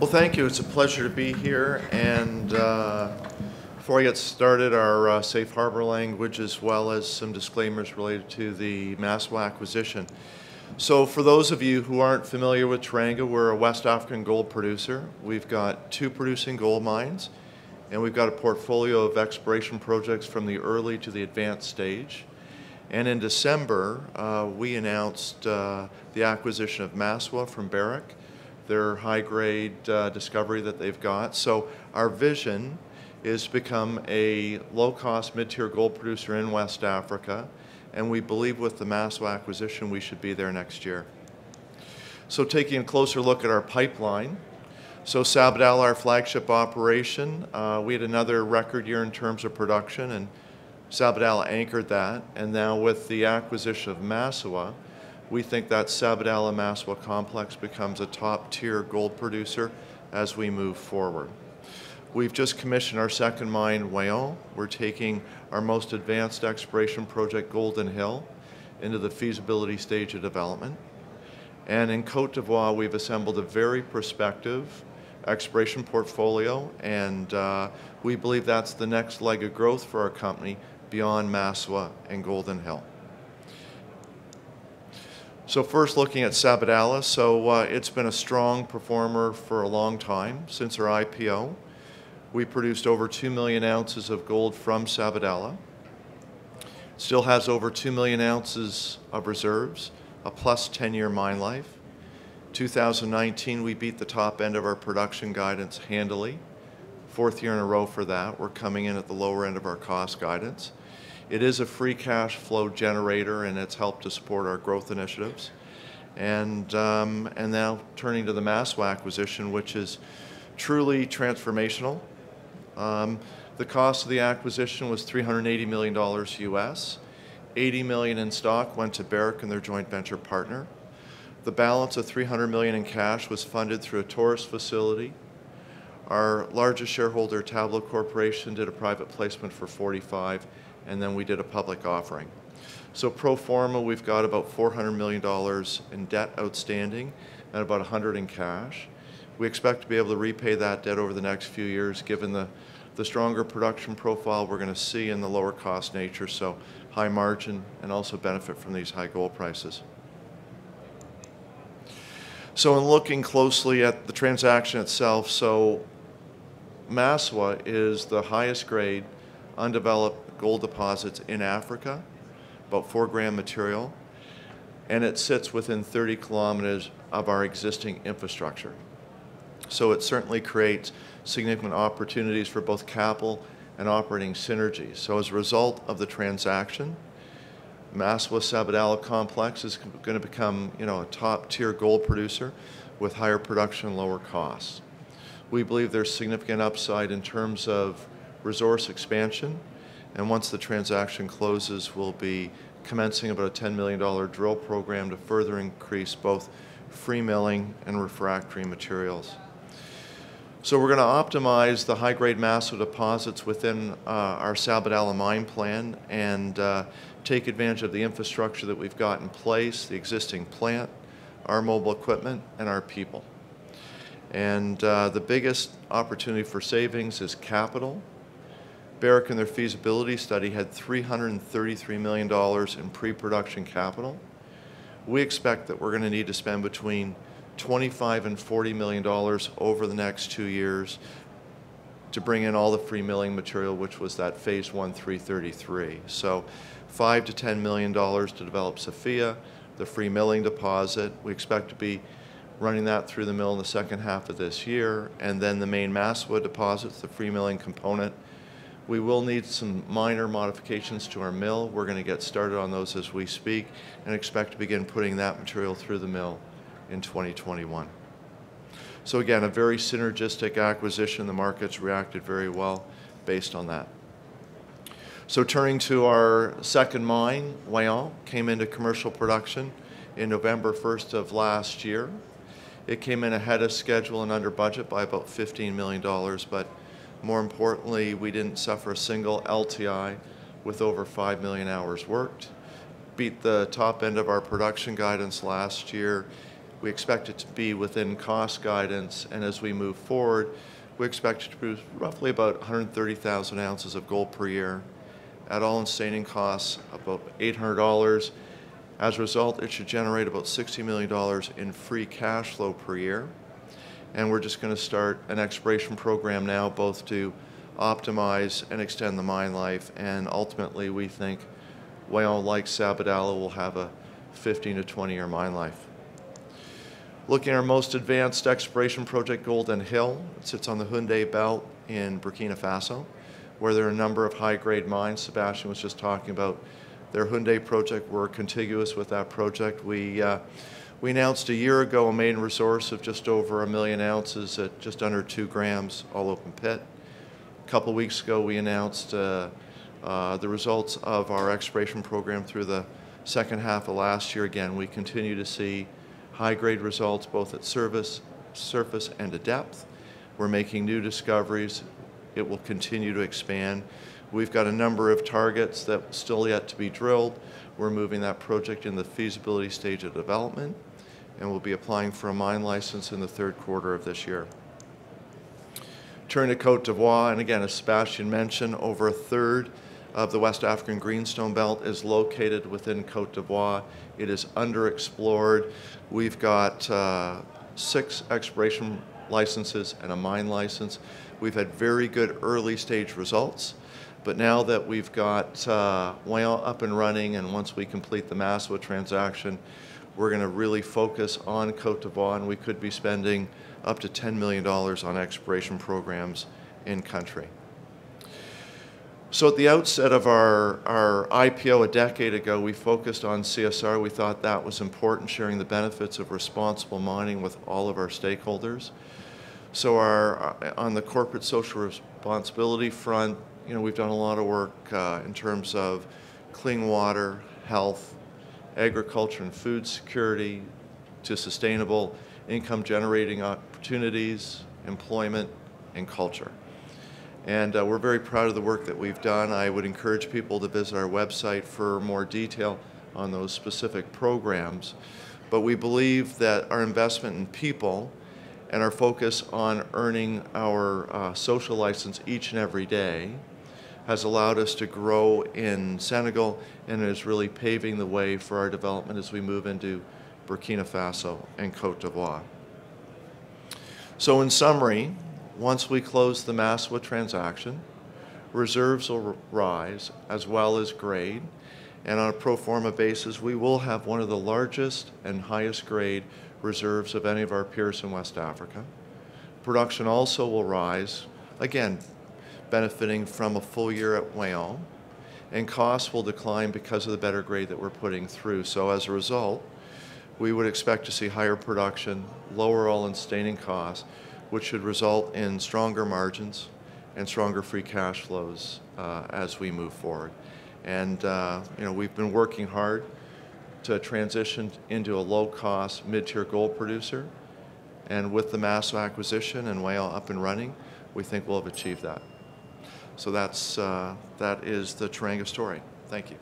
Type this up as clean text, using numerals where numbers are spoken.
Well, thank you. It's a pleasure to be here. And before I get started, our safe harbor language as well as some disclaimers related to the Massawa acquisition. So for those of you who aren't familiar with Teranga, we're a West African gold producer. We've got 2 producing gold mines, and we've got a portfolio of exploration projects from the early to the advanced stage. And in December, we announced the acquisition of Massawa from Barrick, their high-grade discovery that they've got. So our vision is to become a low-cost, mid-tier gold producer in West Africa, and we believe with the Massawa acquisition we should be there next year. So taking a closer look at our pipeline, so Sabodala, our flagship operation, we had another record year in terms of production, and Sabodala anchored that, and now with the acquisition of Massawa, we think that Sabodala-Massawa complex becomes a top-tier gold producer as we move forward. We've just commissioned our second mine, Wahgnion. We're taking our most advanced exploration project, Golden Hill, into the feasibility stage of development. And in Côte d'Ivoire, we've assembled a very prospective exploration portfolio, and we believe that's the next leg of growth for our company beyond Massawa and Golden Hill. So first looking at Sabodala, so it's been a strong performer for a long time, since our IPO. We produced over 2 million ounces of gold from Sabodala. Still has over 2 million ounces of reserves, a plus 10-year mine life. 2019, we beat the top end of our production guidance handily. 4th year in a row for that. We're coming in at the lower end of our cost guidance. It is a free cash flow generator, and it's helped to support our growth initiatives. And now turning to the Massawa acquisition, which is truly transformational. The cost of the acquisition was $380 million US. $80 million in stock went to Barrick and their joint venture partner. The balance of $300 million in cash was funded through a Taurus facility. Our largest shareholder, Tableau Corporation, did a private placement for $45, and then we did a public offering. So pro forma, we've got about $400 million in debt outstanding and about $100 in cash. We expect to be able to repay that debt over the next few years, given the stronger production profile we're going to see in the lower cost nature, so high margin and also benefit from these high gold prices. So in looking closely at the transaction itself, so Massawa is the highest grade undeveloped gold deposits in Africa, about 4-gram material, and it sits within 30 kilometers of our existing infrastructure. So it certainly creates significant opportunities for both capital and operating synergies. So as a result of the transaction, Massawa-Sabodala complex is going to become, a top-tier gold producer with higher production and lower costs. We believe there's significant upside in terms of resource expansion, and once the transaction closes, we'll be commencing about a $10 million drill program to further increase both free milling and refractory materials. So we're going to optimize the high-grade Massawa deposits within our Sabodala mine plan and take advantage of the infrastructure that we've got in place, the existing plant, our mobile equipment, and our people. And the biggest opportunity for savings is capital. Barrick in their feasibility study had $333 million in pre-production capital. We expect that we're going to need to spend between $25 and $40 million over the next 2 years to bring in all the free milling material, which was that phase 1 333. So $5 to $10 million to develop Sophia, the free milling deposit. We expect to be running that through the mill in the second half of this year, and then the main Massawa deposits, the free milling component. We will need some minor modifications to our mill. We're going to get started on those as we speak and expect to begin putting that material through the mill in 2021. So again, a very synergistic acquisition. The market's reacted very well based on that. So turning to our second mine, Wahgnion, came into commercial production in November 1st of last year. It came in ahead of schedule and under budget by about $15 million, but more importantly, we didn't suffer a single LTI with over 5 million hours worked. Beat the top end of our production guidance last year We expect it to be within cost guidance, and as we move forward, we expect it to produce roughly about 130,000 ounces of gold per year at all-in sustaining costs about $800. As a result, it should generate about $60 million in free cash flow per year. And we're just going to start an exploration program now, both to optimize and extend the mine life, and ultimately we think Wahgnion, like Sabodala, will have a 15 to 20-year mine life. Looking at our most advanced exploration project, Golden Hill, it sits on the Houndé Belt in Burkina Faso, where there are a number of high-grade mines. Sebastian was just talking about their Houndé project. We're contiguous with that project. We announced a year ago a maiden resource of just over 1 million ounces at just under 2 grams, all open pit. A couple weeks ago, we announced the results of our exploration program through the second half of last year. Again, we continue to see high-grade results both at surface and at depth. We're making new discoveries. It will continue to expand. We've got a number of targets that still yet to be drilled. We're moving that project in the feasibility stage of development, and we'll be applying for a mine license in the third quarter of this year. Turning to Côte d'Ivoire, and again, as Sebastian mentioned, over a third of the West African Greenstone Belt is located within Côte d'Ivoire. It is underexplored. We've got 6 exploration licenses and a mine license. We've had very good early stage results, but now that we've got Wahgnion up and running, and once we complete the Massawa transaction, we're going to really focus on Côte d'Ivoire, and we could be spending up to $10 million on exploration programs in country. So at the outset of our IPO a decade ago, we focused on CSR. We thought that was important, sharing the benefits of responsible mining with all of our stakeholders. So on the corporate social responsibility front, we've done a lot of work in terms of clean water, health, agriculture and food security, to sustainable income generating opportunities, employment, and culture. And we're very proud of the work that we've done. I would encourage people to visit our website for more detail on those specific programs. But we believe that our investment in people and our focus on earning our social license each and every day has allowed us to grow in Senegal, and is really paving the way for our development as we move into Burkina Faso and Côte d'Ivoire. So in summary, once we close the Massawa transaction, reserves will rise as well as grade, and on a pro forma basis, we will have one of the largest and highest grade reserves of any of our peers in West Africa. Production also will rise, again, benefiting from a full year at Wahgnion, and costs will decline because of the better grade that we're putting through. So as a result, we would expect to see higher production, lower all-in sustaining costs, which should result in stronger margins and stronger free cash flows as we move forward. And we've been working hard to transition into a low-cost, mid-tier gold producer. And with the Massawa acquisition and Wahgnion up and running, we think we'll have achieved that. So that is the Teranga story. Thank you.